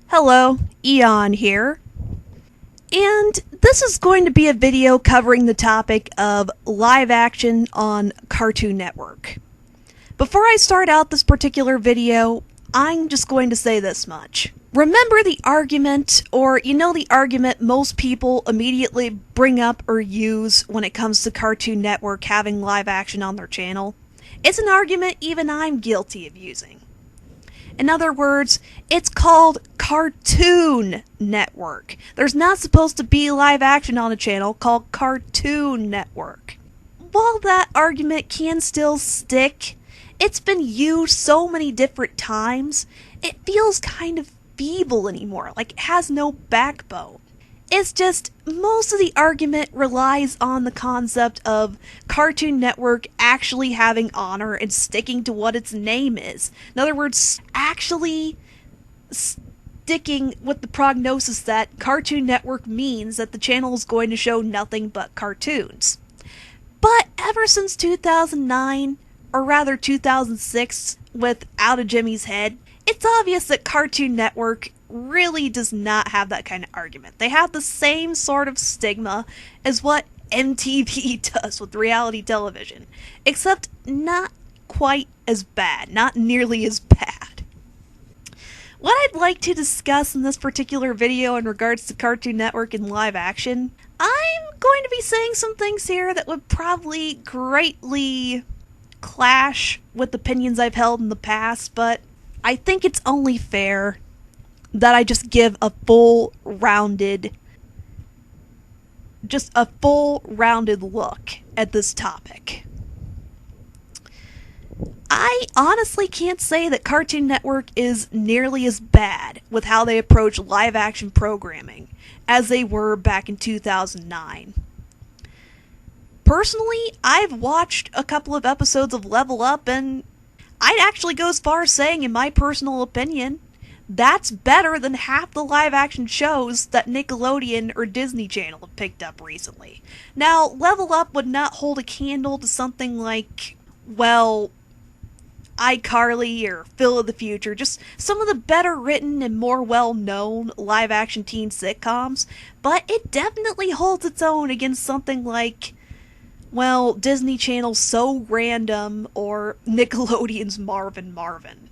Hello, Eon here, and this is going to be a video covering the topic of live action on Cartoon Network. Before I start out this particular video, I'm just going to say this much. Remember the argument, or the argument most people immediately bring up or use when it comes to Cartoon Network having live action on their channel? It's an argument even I'm guilty of using. In other words, it's called Cartoon Network. There's not supposed to be live action on a channel called Cartoon Network. While that argument can still stick, it's been used so many different times, it feels kind of feeble anymore, like it has no backbone. It's just, most of the argument relies on the concept of Cartoon Network actually having honor and sticking to what its name is. In other words, actually sticking with the prognosis that Cartoon Network means that the channel is going to show nothing but cartoons. But ever since 2009, or rather 2006, with Out of Jimmy's Head, it's obvious that Cartoon Network really does not have that kind of argument. They have the same sort of stigma as what MTV does with reality television, except not quite as bad, not nearly as bad. What I'd like to discuss in this particular video in regards to Cartoon Network and live action, I'm going to be saying some things here that would probably greatly clash with opinions I've held in the past, but I think it's only fair that I just give a full-rounded look at this topic. I honestly can't say that Cartoon Network is nearly as bad with how they approach live-action programming as they were back in 2009. Personally, I've watched a couple of episodes of Level Up, and I'd actually go as far as saying, in my personal opinion, that's better than half the live-action shows that Nickelodeon or Disney Channel have picked up recently. Now, Level Up would not hold a candle to something like, well, iCarly or Phil of the Future, just some of the better written and more well-known live-action teen sitcoms, but it definitely holds its own against something like, well, Disney Channel's So Random or Nickelodeon's Marvin Marvin.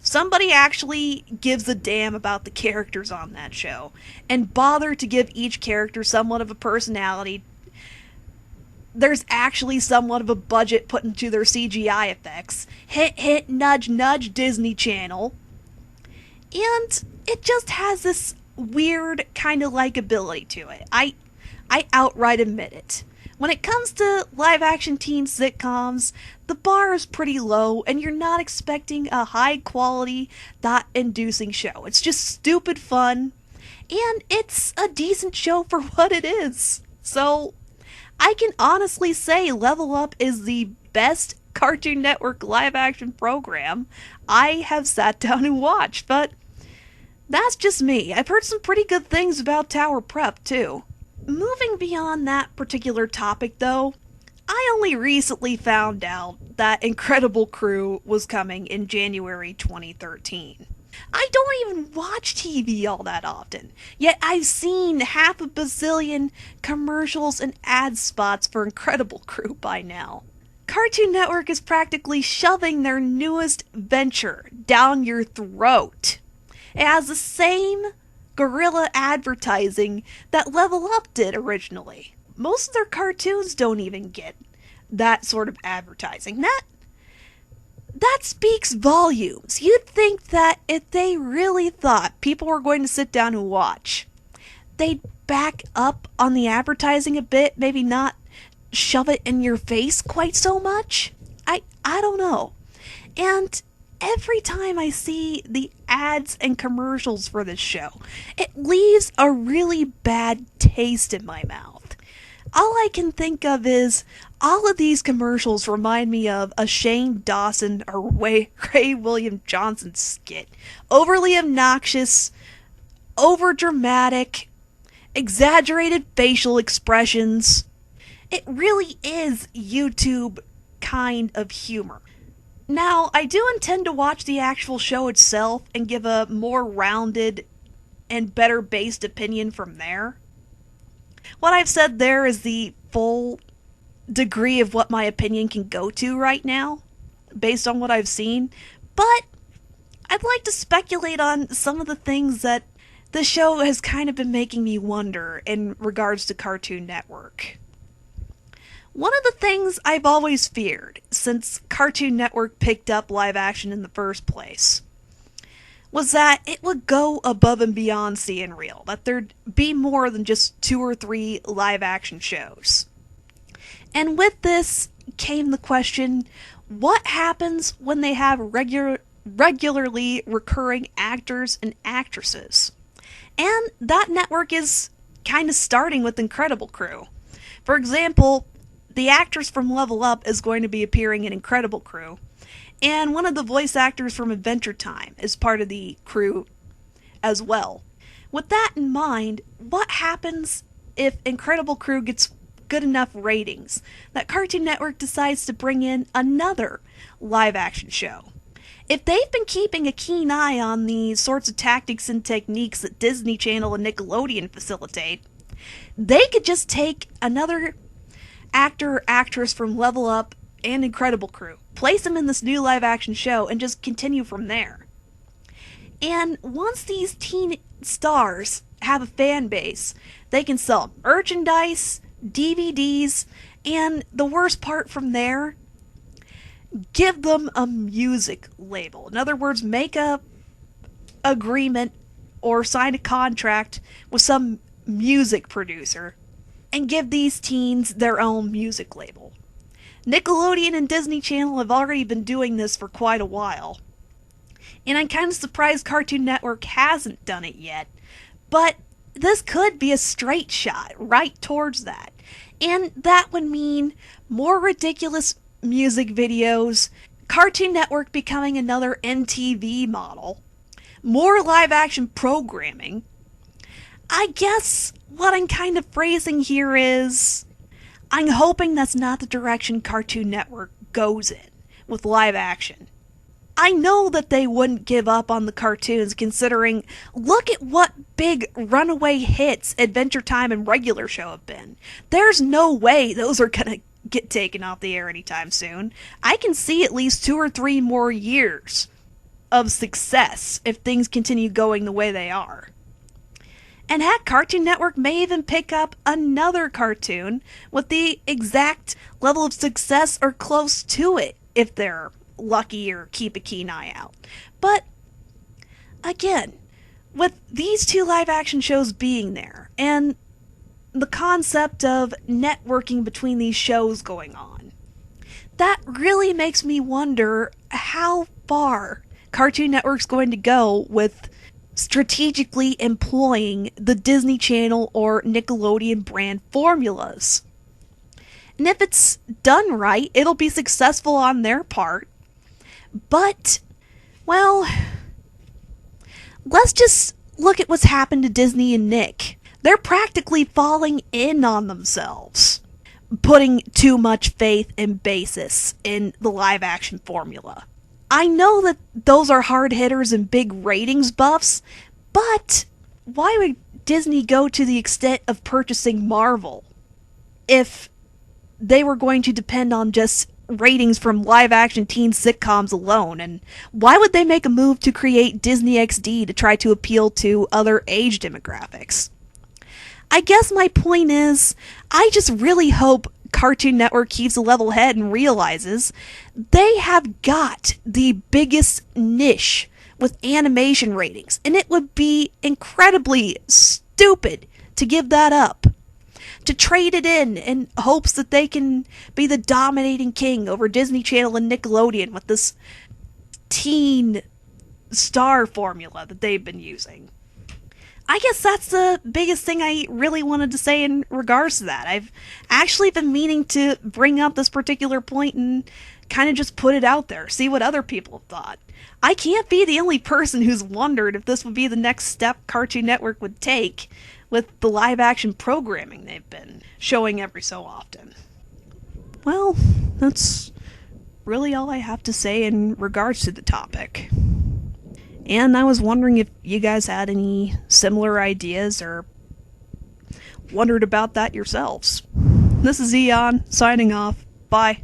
Somebody actually gives a damn about the characters on that show, and bother to give each character somewhat of a personality. There's actually somewhat of a budget put into their CGI effects. Hit, hit, nudge, nudge, Disney Channel. And it just has this weird kind of likability to it. I outright admit it. When it comes to live-action teen sitcoms, the bar is pretty low, and you're not expecting a high-quality, thought-inducing show. It's just stupid fun, and it's a decent show for what it is. So, I can honestly say Level Up is the best Cartoon Network live-action program I have sat down and watched, but that's just me. I've heard some pretty good things about Tower Prep, too. Moving beyond that particular topic, though, I only recently found out that Incredible Crew was coming in January 2013. I don't even watch TV all that often, yet I've seen half a bazillion commercials and ad spots for Incredible Crew by now. Cartoon Network is practically shoving their newest venture down your throat. It has the same guerrilla advertising that Level Up did originally. Most of their cartoons don't even get that sort of advertising. That speaks volumes. You'd think that if they really thought people were going to sit down and watch, they'd back up on the advertising a bit, maybe not shove it in your face quite so much. I don't know. And every time I see the ads and commercials for this show, it leaves a really bad taste in my mouth. All I can think of is, all of these commercials remind me of a Shane Dawson or Ray William Johnson skit. Overly obnoxious, overdramatic, exaggerated facial expressions. It really is YouTube kind of humor. Now, I do intend to watch the actual show itself and give a more rounded and better based opinion from there. What I've said there is the full degree of what my opinion can go to right now, based on what I've seen, but I'd like to speculate on some of the things that the show has kind of been making me wonder in regards to Cartoon Network. One of the things I've always feared since Cartoon Network picked up live action in the first place was that it would go above and beyond seeing real, that there'd be more than just 2 or 3 live action shows. And with this came the question, what happens when they have regularly recurring actors and actresses? And that network is kind of starting with Incredible Crew. For example, the actress from Level Up is going to be appearing in Incredible Crew, and one of the voice actors from Adventure Time is part of the crew as well. With that in mind, what happens if Incredible Crew gets good enough ratings that Cartoon Network decides to bring in another live action show? If they've been keeping a keen eye on the sorts of tactics and techniques that Disney Channel and Nickelodeon facilitate, they could just take another actor or actress from Level Up and Incredible Crew, place them in this new live action show, and just continue from there. And once these teen stars have a fan base, they can sell merchandise, DVDs, and the worst part from there, give them a music label. In other words, make a agreement or sign a contract with some music producer and give these teens their own music label. Nickelodeon and Disney Channel have already been doing this for quite a while, and I'm kind of surprised Cartoon Network hasn't done it yet, but this could be a straight shot right towards that. And that would mean more ridiculous music videos, Cartoon Network becoming another MTV model, more live action programming. I guess what I'm kind of phrasing here is, I'm hoping that's not the direction Cartoon Network goes in with live action. I know that they wouldn't give up on the cartoons, considering look at what big runaway hits Adventure Time and Regular Show have been. There's no way those are gonna get taken off the air anytime soon. I can see at least 2 or 3 more years of success if things continue going the way they are. And heck, Cartoon Network may even pick up another cartoon with the exact level of success or close to it if they're lucky or keep a keen eye out. But again, with these 2 live action shows being there and the concept of networking between these shows going on, that really makes me wonder how far Cartoon Network's going to go with strategically employing the Disney Channel or Nickelodeon brand formulas. And if it's done right, it'll be successful on their part. But, well, let's just look at what's happened to Disney and Nick. They're practically falling in on themselves, putting too much faith and basis in the live action formula. I know that those are hard hitters and big ratings buffs, but why would Disney go to the extent of purchasing Marvel if they were going to depend on just ratings from live action teen sitcoms alone? And why would they make a move to create Disney XD to try to appeal to other age demographics? I guess my point is, I just really hope Cartoon Network keeps a level head and realizes they have got the biggest niche with animation ratings, and it would be incredibly stupid to give that up, to trade it in hopes that they can be the dominating king over Disney Channel and Nickelodeon with this teen star formula that they've been using. I guess that's the biggest thing I really wanted to say in regards to that. I've actually been meaning to bring up this particular point and kind of just put it out there, see what other people have thought. I can't be the only person who's wondered if this would be the next step Cartoon Network would take with the live action programming they've been showing every so often. Well, that's really all I have to say in regards to the topic. And I was wondering if you guys had any similar ideas or wondered about that yourselves. This is Eon, signing off. Bye.